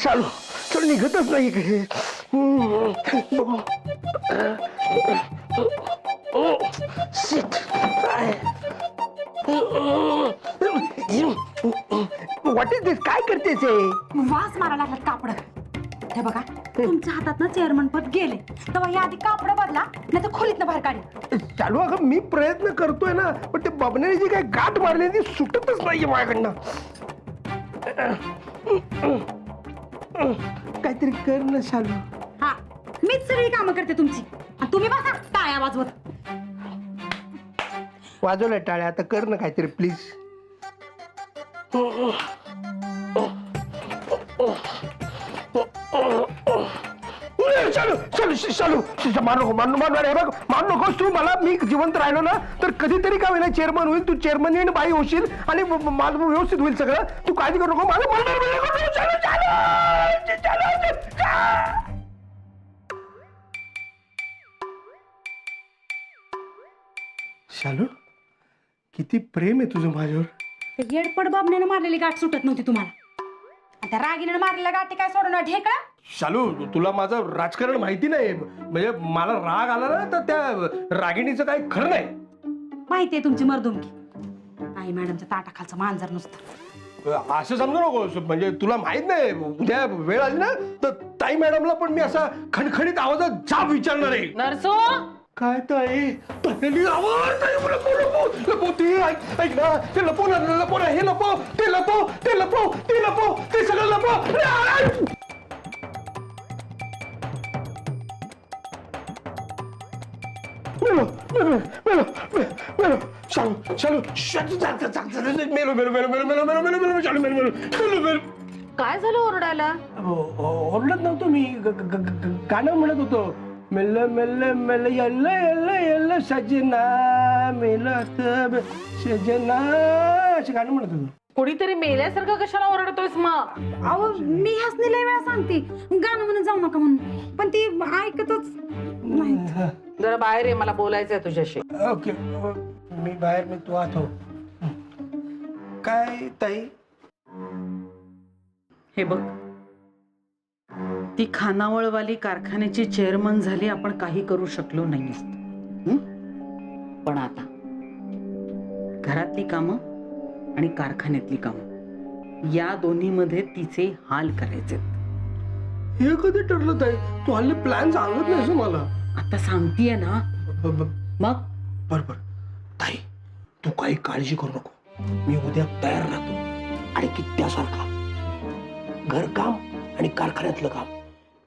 चालू चल निघतच नाही इकडे. Shit. व्हॉट इज दिस? काय करतेस हे? वास मारा लागला कापड. हे बघा तुमच्या हातात चेअरमन पद गेले तेव्हा या आधी कापड बदला नाही तर खोलीतनं बाहेर काढी. चालू अगं मी प्रयत्न करतोय ना, पण ते बबण्याने जी काय गाठ मारली ती सुटतच नाहीये माझ्याकडनं. काहीतरी कर ना चालू. हा मीच सगळी कामं करते तुमची आणि तुम्ही बसा टाळ्या वाजवत. वाजवलंय टाळ्या, आता कर ना काहीतरी प्लीज. चालू चालू चालू मारू नकोस तू मला. मी जिवंत राहिलो ना तर कधीतरी का होईना चेअरमन होईल. तू चेअरमन आणि बाई होशील आणि माझं व्यवस्थित होईल सगळं. तू काळजी करू नको. माझं शालू किती प्रेम आहे तुझं माझ्यावर. येडपड बाबण्यानं मारलेली गाठ सुटत नव्हती तुम्हाला. त्या रागिणीनं मारलेल्या गाठी काय सोडणार ढेकळा. शालू तुला माझं राजकारण माहिती नाही. म्हणजे मला राग आला ना तर त्या रागिणीचं काही खरं नाही. माहितीये तुमची मर्दुमकी. आई मॅडमच्या ताटाखालचं मांजर नुसतं. असं समजू नकोस. म्हणजे तुला माहित नाही उद्या वेळ आली ना तर ताई मॅडमला पण मी असा खणखणीत आवाजात जाब विचारणार आहे. नरसो काय ताई पहिली आवाज लपो ते ऐक ना. ते लपो ना हे लपो ते लपो ते लपो ते लपो ते सगळं लपो. मेलो मेलो मेलो मेलो चालू चालू मेलो मेलो मेलो मेलो मेलो मेलो मेलो मेलो चालू मेलो मेलो मेलो. काय झालं ओरडायला? ओरडत नव्हतो मी. गाणं म्हणत होतो. Mail mail mail yellow yellow yellow सजना मेल सजना असे गाणं म्हणत होतो. कोणीतरी मेल्यासारखं कशाला ओरडतोयस मग? अहो मी ह्यासनी लय वेळा सांगते गाणं म्हणून जाऊ नका म्हणून, पण ती ऐकतच नाही. जरा बाहेर ये, मला बोलायचंय तुझ्याशी. ओके मी बाहेर मी तू आत हो. काय ताई? हे बघ, ती खानावळवाली कारखान्याची चेअरमन झाली, आपण काही करू शकलो नाही. पण आता घरातली कामं आणि कारखान्यातली कामं या दोन्हीमध्ये तिचे हाल करायचे. हे कधी ठरलं ताई? तू हल्ली प्लॅन सांगत नाहीस मला. आता सांगतीये ना मग. बरोबर ताई तू काही काळजी करू नको. मी उद्या तयार राहतो आणि कित्यासारखा घरकाम आणि कारखान्यातलं काम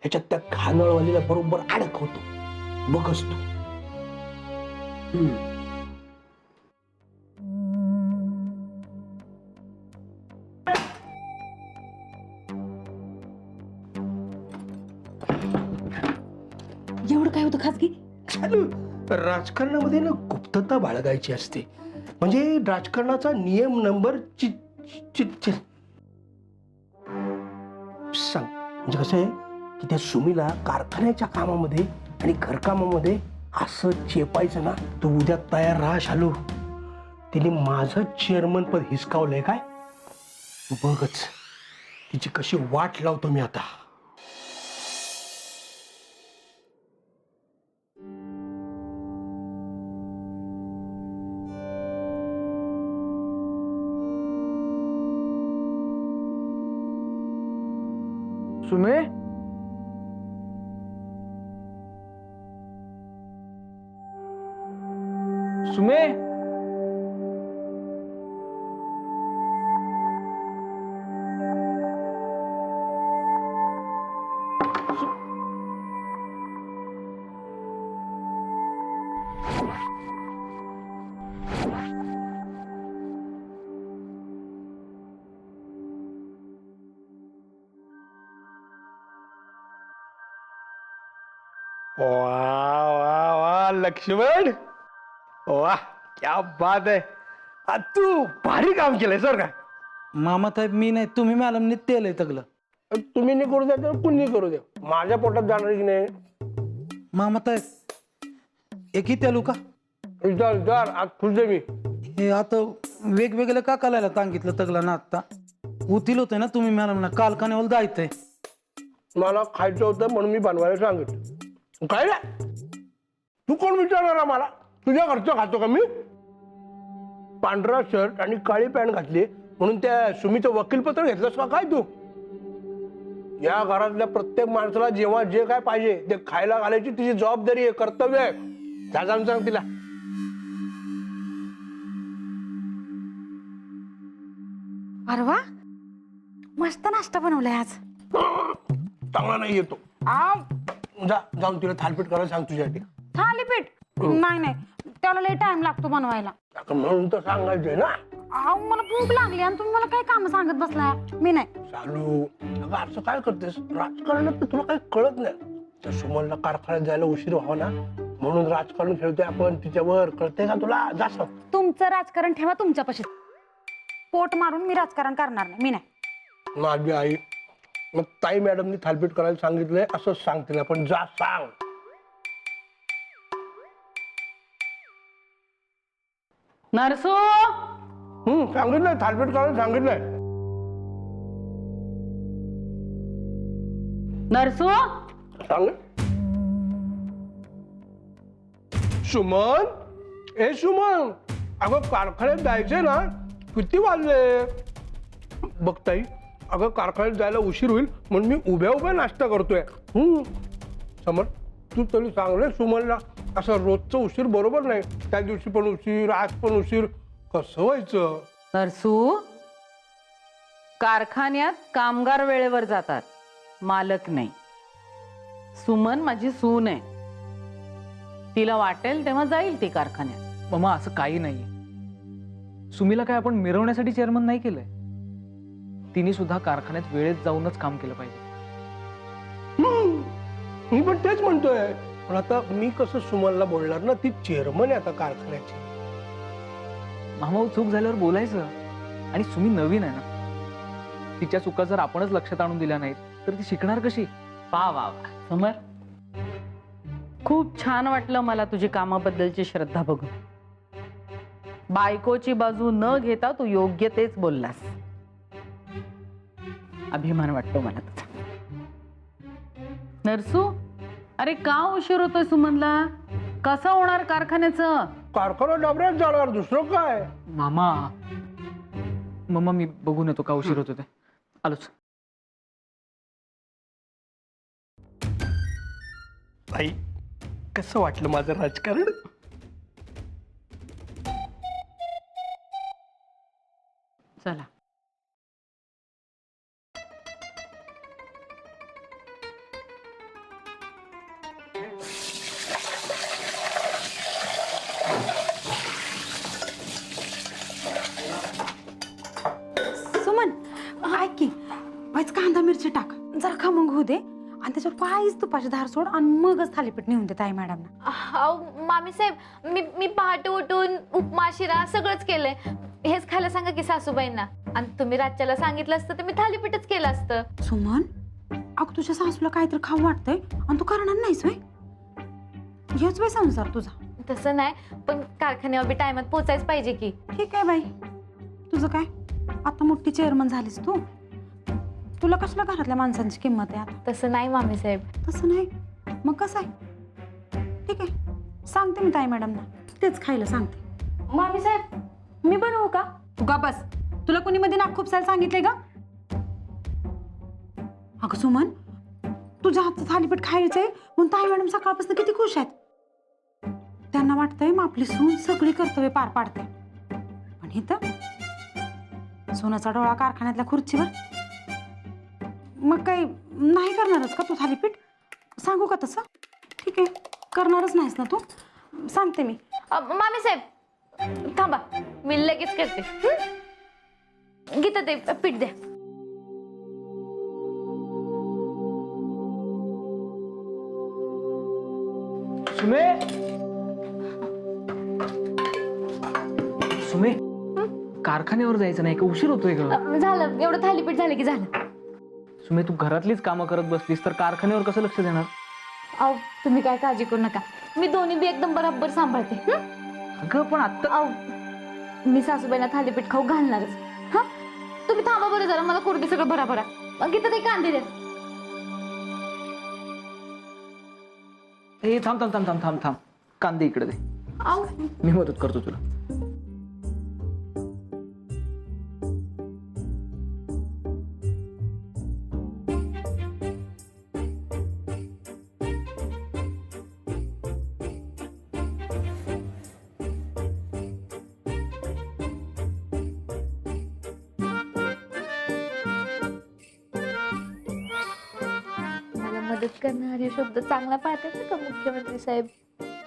ह्याच्यात त्या खानवळवालीला बरोबर अडकवतो. बघच तू. एवढं काय होतं खासगी? राजकारणामध्ये ना गुप्तता बाळगायची असते. म्हणजे राजकारणाचा नियम नंबर सांग. म्हणजे कसं आहे की त्या सुमीला कारखान्याच्या कामामध्ये आणि घरकामामध्ये असं चेपायचं ना. तू उद्या तयार राहा शालू. तिने माझं चेअरमन पद हिसकावलंय काय बघच. तिची कशी वाट लावतो मी आता. सुमे सुमे वाह वाह वाह लक्ष्मण, वाह क्या बात है. तू भारी काम केलंय सर का. मामा साहेब मी नाही, तुम्ही मॅडमने तेल आहे तगलं. तुम्ही नाही करू द्या तर कुणी करू द्या. माझ्या पोटात जाणार की नाही. मामा साहेब एकही तेलू का? जर आज खुलते मी. हे आता वेगवेगळं का करायला सांगितलं तगला ना. आता उतील होतंय ना तुम्ही मॅडमना कारखान्यावर जायचंय. मला खायचं होतं म्हणून मी बनवायला सांगितलं. काय रे तू कोण विचारणार मला? तुझ्या घरचं खातो का मी? पांढरा शर्ट आणि काळी पॅन्ट घातली म्हणून त्या सुमीचं वकीलपत्र घेतलंस का काय तू? या घरातल्या प्रत्येक माणसाला जेव्हा जे काय पाहिजे ते खायला घालायची तिची जबाबदारी आहे, कर्तव्य आहे. जा जाऊन सांग तिला. अरे वा, मस्त नाश्ता बनवलाय आज. चांगला नाही येतो. जा जाऊन तिला थालपीठ करायला सांग तुझ्यासाठी. थालीपीठ नाही नाही, त्याला लय टाइम लागतो बनवायला. आता म्हणून तर सांगायचंय ना. अहो मला भूक लागली आणि तुम्ही मला काय काम सांगत बसलाय? मी नाही. चालू अगं असं काय करतेस? राजकारणात तर तुला काही कळत नाही. त्या सुमनला कारखान्यात जायला उशीर व्हावा ना म्हणून राजकारण खेळतोय आपण तिच्यावर. कळतंय का तुला? जास्त तुमचं राजकारण ठेवा तुमच्यापाशी. पोट मारून मी राजकारण करणार नाही. मी नाही. माझी आई मग ताई मॅडमनी थालपीठ करायला सांगितलंय असं सांग तिला. पण जा सांग. नरसू, सांगितलंय थालपीठ करायला सांगितलंय. नरसू, सांग. सुमन, ए सुमन, अगं कारखान्यात जायचंय ना. किती वाजले बघ ताई. अगं कारखान्यात जायला उशीर होईल म्हणून मी उभ्या उभ्या नाश्ता करतोय. समर तू तरी चांगलं सुमनला. असं रोजचं उशीर बरोबर नाही. त्या दिवशी पण उशीर, आज पण उशीर. कसं व्हायचं? नरसू, कारखान्यात कामगार वेळेवर जातात, मालक नाही. सुमन माझी सून आहे. तिला वाटेल तेव्हा जाईल ती कारखान्यात. मम्मा असं काही नाहीये. सुमीला काय आपण मिरवण्यासाठी चेअरमन नाही केलंय. तिने सुद्धा कारखान्यात वेळेत जाऊनच काम केलं पाहिजे. मी पण तेच म्हणतोय. पण आता मी कसं सुमनला बोलणार ना? ती चेअरमन आहे आता कारखान्याची. मामा चूक झाल्यावर बोलायचं. आणि सुमी नवीन आहे ना. तिच्या चुका जर आपणच लक्षात आणून दिल्या नाहीत तर ती शिकणार कशी? वा वा वा समर, खूप छान वाटलं मला तुझी कामाबद्दलची श्रद्धा बघून. बायकोची बाजू न घेता तू योग्य तेच बोललास. अभिमान वाटतो मला तुझा. नरसू, अरे का उशीर होतोय सुमनला? कसं होणार कारखान्याचं? कारखाना डबऱ्यात जाणार, दुसरं काय? मामा मम्मा मी बघून येतो का उशीर होतो ते. आलोच. आई कसं वाटलं माझं राजकारण? चला. सुमन ऐक की, वाईच कांदा मिरची टाक, जरा खमंग होऊ दे आणि त्याच्यावर पायच तुपाची धार सोड आणि मगच थालीपीठ नेऊन दे ताई मॅडमना. अहो मामी साहेब, मी पहाटे उठून उपमा शिरा सगळंच केलंय. हेच खायला सांगा की सासूबाईंना. आणि तुम्ही रातच्याला सांगितलं असतं तर मी थालीपीठच केलं असतं. सुमन, अगं तुझ्या सासूला काहीतरी खाऊ वाटतंय आणि तू करणार नाहीस व्हय? हेच वय संसार तुझा. तसं नाही, पण कारखान्यावर बी टायमात पोचायच पाहिजे की. ठीक आहे बाई, तुझं काय, आता मोठी चेअरमन झालीस तू. तुला कसल्या घरातल्या माणसांची किंमत आहे आता? तसं नाही मामी साहेब. तसं नाही मग कसं आहे? ठीक आहे, सांगते मी ताई मॅडमना, तेच खायला सांगते. मामी साहेब, मी बनवू का? तू का बस. तुला कोणी मध्ये नाक खुपसायला सांगितलंय का? अगं सुमन, तुझ्या हातचं थालीपीठ खायचंय म्हणून ताई मॅडम सकाळपासून किती खुश आहेत. त्यांना वाटतंय मग आपली सून सगळी कर्तव्य पार पाडते. पण इथं सोनाचा डोळा कारखान्यातल्या खुर्चीवर. मग काही नाही करणारच का तू थालीपीठ? सांगू का तसं? ठीक आहे, करणारच नाहीस ना तू? सांगते मी. मामी साहेब थांबा, मी लगेच करते. गीता ते पीठ द्या. सुमे, सुमे, कारखान्यावर जायचं नाही का? उशीर होतोय ग. झालं, एवढं थालीपीठ झालं की झालं. सुमे, तू घरातलीच कामं करत बसलीस तर कारखान्यावर कसं लक्ष देणार? अहो तुम्ही काय काळजी करू नका, मी दोन्ही बी एकदम बरोबर सांभाळते. अगं पण आता मी सासूबाईला थालीपीठ खाऊ घालणारच. हा, तुम्ही थांबा बरं जरा, मला कोरडी सगळं भरा भरा. गीता ते कांदे द्या. हे थांब थांब थांब थांब थांब थांब कांदे इकडे दे, आऊ मी मदत करतो तुला. मला मदत करणार हे शब्द चांगला पाहतात ना का मुख्यमंत्री साहेब.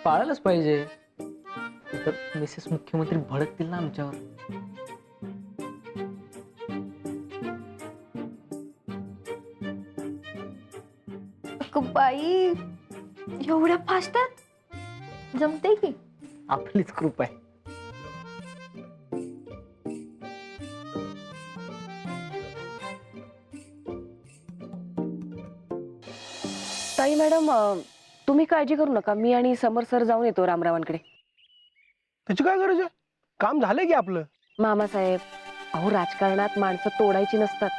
पाळायलाच पाहिजे, तर मिसेस मुख्यमंत्री भडकतील ना आमच्यावर. अगं बाई एवढ्या फास्टात जमते की. आपलीच कृपा आहे. ताई मॅडम, तुम्ही काळजी करू नका, मी आणि समर सर जाऊन येतो रामरावांकडे. त्याची काय गरज आहे? काम झालंय की आपलं. मामासाहेब, अहो राजकारणात माणसं तोडायची नसतात,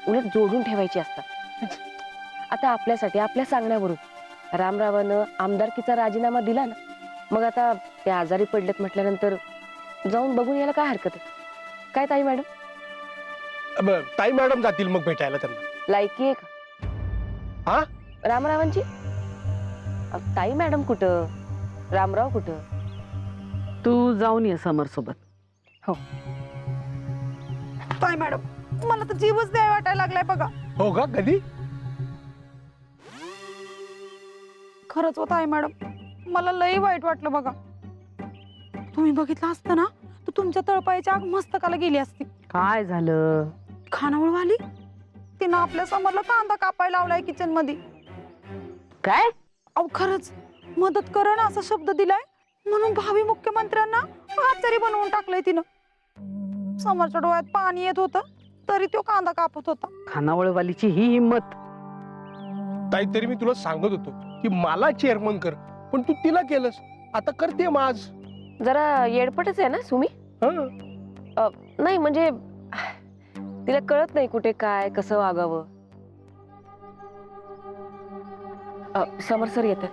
उलट जोडून ठेवायची असतात. आता आपल्यासाठी आपल्या सांगण्यावरून रामरावानं आमदारकीचा राजीनामा दिला ना, मग आता ते आजारी पडलेत म्हटल्यानंतर जाऊन बघून यायला काय हरकत आहे? काय ताई मॅडम? ताई मॅडम जातील मग भेटायला त्यांना. लायकी आहे का हा? रामरावांची? ताई मॅडम कुठं, रामराव कुठं? तू जाऊन ये समर सोबत. हो. ताई मॅडम, मला तर जीवच द्याय वाटायला लागलाय बघा. हो का? कधी? खरंच होत आहे मॅडम, मला लई वाईट वाटलं बघा. तुम्ही बघितलं असतं ना तर तुमच्या तळपायाची आग मस्तकाला गेली असती. काय झालं? खानावळवाली तिनं आपल्या समोरला कांदा कापायला लावलाय किचन मध्ये. काय? अहो खरंच मदत करण असा शब्द दिलाय म्हणून भावी मुख्यमंत्र्यांना आचारी बनवून टाकलंय तिनं. समोरच्या डोळ्यात पाणी येत होतं तरी तो कांदा कापत होता. खानावळवालीची ही हिंमत. ताई तरी मी तुला सांगत होतो की मला चेअरमन कर, पण तू तिला केलंस. आता करते माझ. जरा येडपटच आहे ना सुमी. नाही म्हणजे तिला कळत नाही कुठे काय कसं वागावं. समर सर येतात.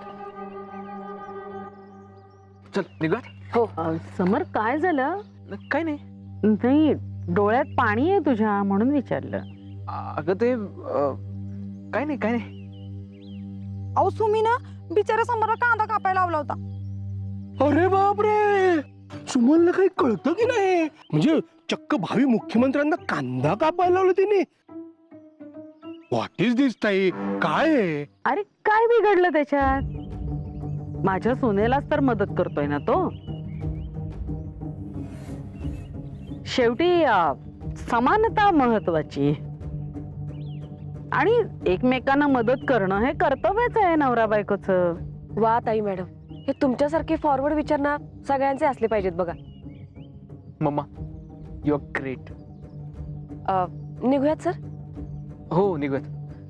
चल निघा. हो. समर काय झालं? काय नाही. नाही, डोळ्यात पाणी आहे तुझ्या म्हणून विचारलं. अगं ते काय नाही काय नाही. अहो सुमीनं बिचारा समोरला कांदा कापायला लावला होता. अरे बापरे, सुमनला काही कळतं की नाही? म्हणजे चक्क भावी मुख्यमंत्र्यांना कांदा कापायला लावलं तिने. व्हॉट इज दिस ताई? काय आहे? अरे काय बिघडलं त्याच्यात? माझ्या सुनेलाच तर मदत करतोय ना तो. शेवटी समानता महत्वाची आणि एकमेकांना मदत करणं हे कर्तव्यच आहे नवरा बायकोचं. वा ताई मॅडम, हे तुमच्यासारखे फॉरवर्ड विचार ना सगळ्यांचे असले पाहिजेत बघा. Mamma you are great. निघूयात सर. हो निघूयात.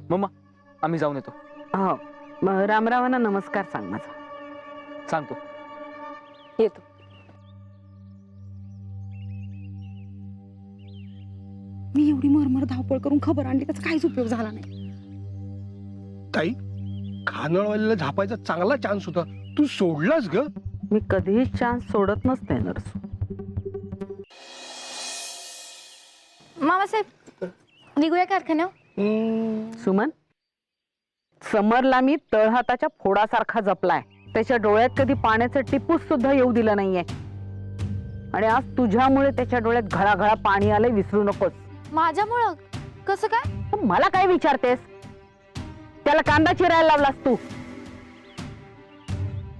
मम्मा आम्ही जाऊन येतो. हो, रामरावांना नमस्कार सांग माझा. सांगतो. येतो. मी एवढी मरमर धावपळ करून खबर आणली त्याचा काहीच उपयोग झाला नाही. ताई, खानावळीला झापायचा चांगला चान्स होता, तू सोडलास ग. मी कधीही चान्स सोडत नसते नरसू. मामासाहेब निघूया कारखान्यावर. सुमन, समरला मी तळहाताच्या फोडासारखा जपलाय. त्याच्या डोळ्यात कधी पाण्याचं टिपूस सुद्धा येऊ दिलं नाहीये आणि आज तुझ्यामुळे त्याच्या डोळ्यात घळाघळा पाणी आलंय, विसरू नकोस. माझ्यामुळं कसं काय? मला काय विचारतेस? त्याला कांदा चिरायला लावलास तू.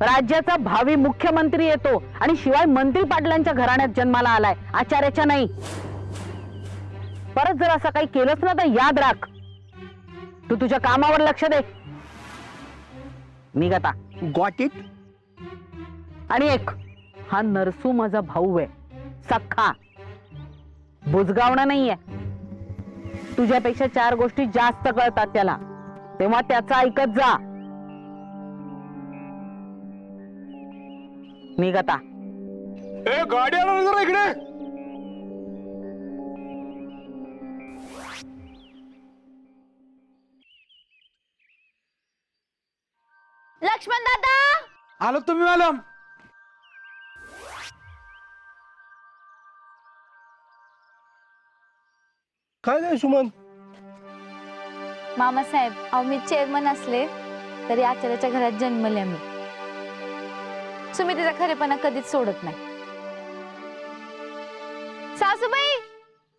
राज्याचा भावी मुख्यमंत्री येतो आणि शिवाय मंत्री पाटलांच्या घराण्यात जन्माला आलाय, आचार्याच्या नाही. परत जर असं काही केलंस ना तर याद राख, तू तुझ्या कामावर लक्ष दे. निघता. Got it. आणि एक, हा नरसू माझा भाऊ आहे, सख्खा, बुजगावणा नाहीये. तुझ्यापेक्षा 4 गोष्टी जास्त कळतात त्याला, तेव्हा त्याचा ऐकत जा. निघता. ए गाडी आणा जरा इकडे. लक्ष्मण दादा आलो तुम्ही मॅडम. काय नाही सुमन, मामासाहेब अहो मी चेअरमन असले तरी आचार्याच्या घरात जन्मले मी. सुमितीचा खरेपणा कधीच सोडत नाही. सासूबाई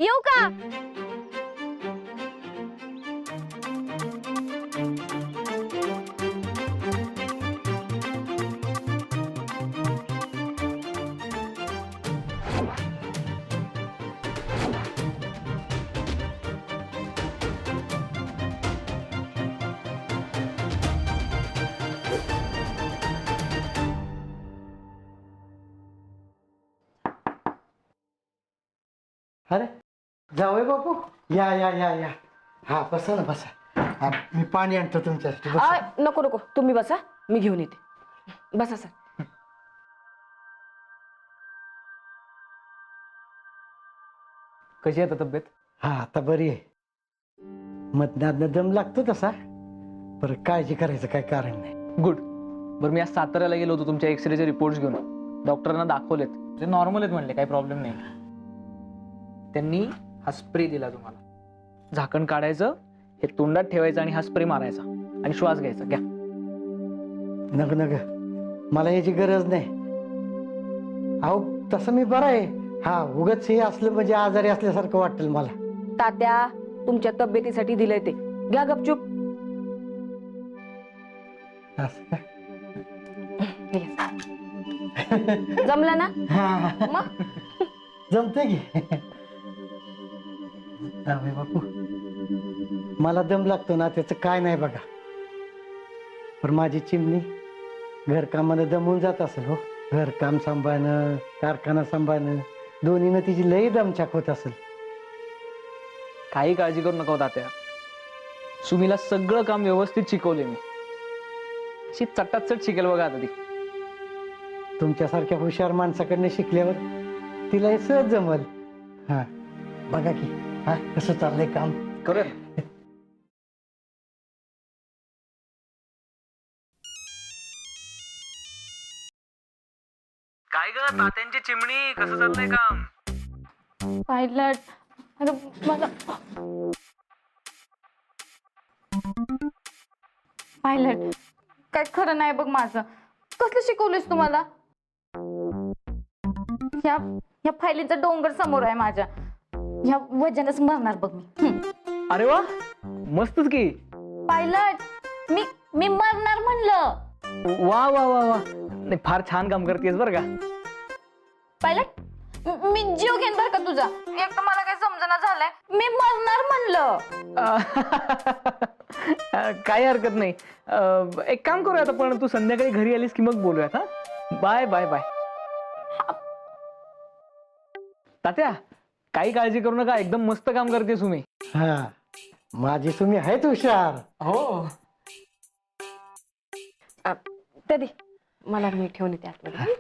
येऊ का? अरे जावय बापू, या या या या. हा बसा ना बसा. हा, मी पाणी आणतो तुमच्यासाठी. बसा. नको नको, तुम्ही बसा, मी घेऊन येते. बसा सर. कशी आहे आता तब्येत? हा आता बरी आहे. मधनातनं दम लागतो तसा, पर काळजी करायचं काय कारण नाही. गुड. बरं मी आज साताऱ्याला गेलो होतो तुमच्या एक्सरेचे रिपोर्ट्स घेऊन. डॉक्टरांना दाखवलेत, ते नॉर्मल आहेत म्हणले, काही प्रॉब्लेम नाही. त्यांनी हा स्प्रे दिला तुम्हाला. झाकण काढायचं, हे तोंडात ठेवायचं आणि हा स्प्रे मारायचा आणि श्वास घ्यायचा. घ्या. नग नग, मला याची गरज नाही. अहो तसं मी बरा आहे. हा उगच हे असलं म्हणजे आजारी असल्यासारखं वाटेल मला. तात्या तुमच्या तब्येतीसाठी दिलंय ते, घ्या गपचूप. असं का? जमलं ना? हा, मग जमते की. जावई बापू, मला दम लागतो ना त्याचं काय नाही बघा. पण माझी चिमणी घरकामानं दमून जात असेल हो. घरकाम सांभाळणं, कारखाना सांभाळणं, दोन्हीनं तिची लई दमछाक होत असेल. काही काळजी करू नका तात्या. सुमीला सगळं काम व्यवस्थित शिकवले मी. अशी चटाचट शिकेल बघा आता ती. तुमच्यासारख्या हुशार माणसाकडनं शिकल्यावर तिला हे सहज जमल. हा बघा की, हा कसं चाललंय काम. करूया. काय ग तात्यांची चिमणी, कसं चाललंय काम? पायलट अरे मला पायलट काय खरं नाही बघ माझं. कसलं शिकवलंयस तुम्हाला? या फायलीचा डोंगर समोर आहे माझ्या. ह्या वजनच मरणार बघ मी. अरे वा, मस्तच की. पायलट मी मरणार म्हणलं. वा वा वा वा, नाही फार छान काम करतेस बरं का. पायलट मी जीव घेईन बरं का तुझा. एक तर मला काही समजना झालंय, मी मरणार म्हणलं. काही हरकत नाही. एक काम करूया आता, पण तू संध्याकाळी घरी आलीस की मग बोलूयात. हा, बाय बाय बाय. तात्या काही काळजी करू नका, एकदम मस्त काम करते तुम्ही. हा माझी तुम्ही आहेत हुशार. हो. ते मला मी ठेवून येते आतमध्ये.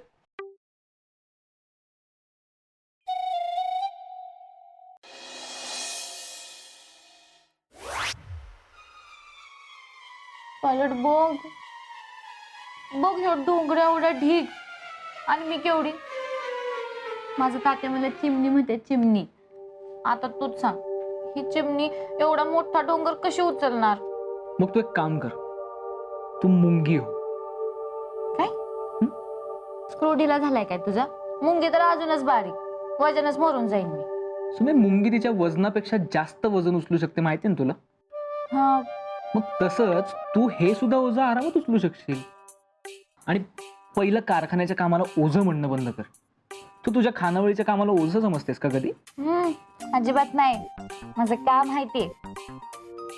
पायलट बघ बघ, ह्यो डोंगर एवढा ढीग आणि मी केवढी. माझं तात्या मला चिमणी म्हणते, चिमणी. आता तूच सांग, ही चिमणी एवढा मोठा डोंगर कशी उचलणार? मग तू एक काम कर, तू मुंगी हो. काय स्क्रूडीला झालाय काय तुझा? मुंगी तर अजूनच बारीक, वजनच मरून जाईन मी. सुमे, मुंगी तिच्या वजनापेक्षा जास्त वजन उचलू शकते, माहिती ना तुला. हा मग तसंच तू हे सुद्धा ओझं आरामात उचलू शकशील. आणि पहिलं कारखान्याच्या कामाला ओझं म्हणणं बंद कर. तू तुझ्या खानावळीच्या कामाला ओझं समजतेस का कधी? अजिबात नाही, माझं काम माहितीये.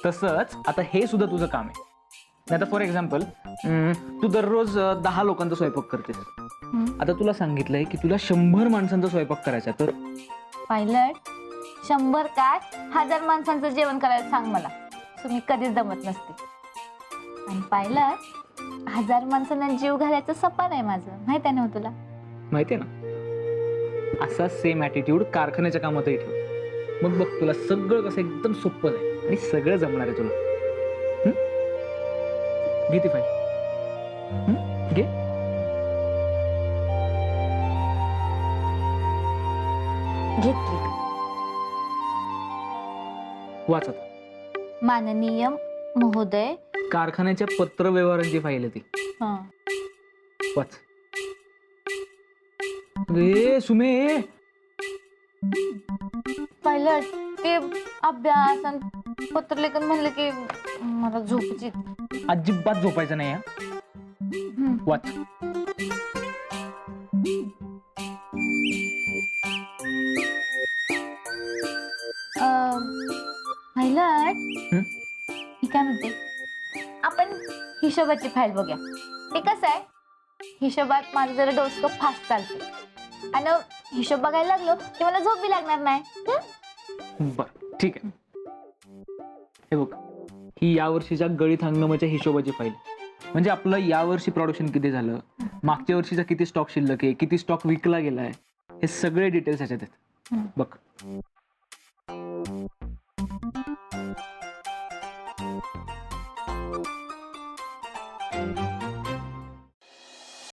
तसंच आता हे सुद्धा तुझं काम आहे. आता फॉर एक्झाम्पल, तू दररोज 10 लोकांचा स्वयंपाक करतेस. आता तुला सांगितलंय की तुला 100 माणसांचा स्वयंपाक करायचा, तर पायलट 100 काय 1000 माणसांचं जेवण करायला सांग मला, तुम्ही कधीच दमत नसते. आणि पायलट 1000 माणसांना जीव घालायचं सपन आहे माझं, माहित आहे ना तुला? माहितीये ना. असा सेम ऍटिट्यूड कारखान्याच्या कामातही ठेव. मग बघ तुला सगळं कसं एकदम सोपं आहे आणि सगळं जमणार आहे तुला. किती फाईल? घे. घेतली. वाचत. माननीय महोदय. कारखान्याच्या पत्र व्यवहारांची फाईल आहे ती. हा. वाच. ए सुमे, पायलट ते अभ्यास आणि पत्रलेखन म्हणलं की मला झोपची. अजिबात झोपायचं नाही. वाच. पायलट मी काय म्हणते, आपण हिशोबाची फाईल बघूया. ते कसं आहे, हिशोबात माझं जरा डोसकं फास्ट चालते आणि हिशोब बघायला लागलो की मला झोप बी लागणार नाही. बर ठीक आहे. हे बघ, ही यावर्षीच्या गळीत हंगामाच्या हिशोबाची फाईल. म्हणजे आपलं यावर्षी प्रोडक्शन किती झालं, मागच्या वर्षीचा किती स्टॉक शिल्लक आहे, किती स्टॉक विकला गेलाय, हे सगळे डिटेल्स ह्याच्यात आहेत. बघ.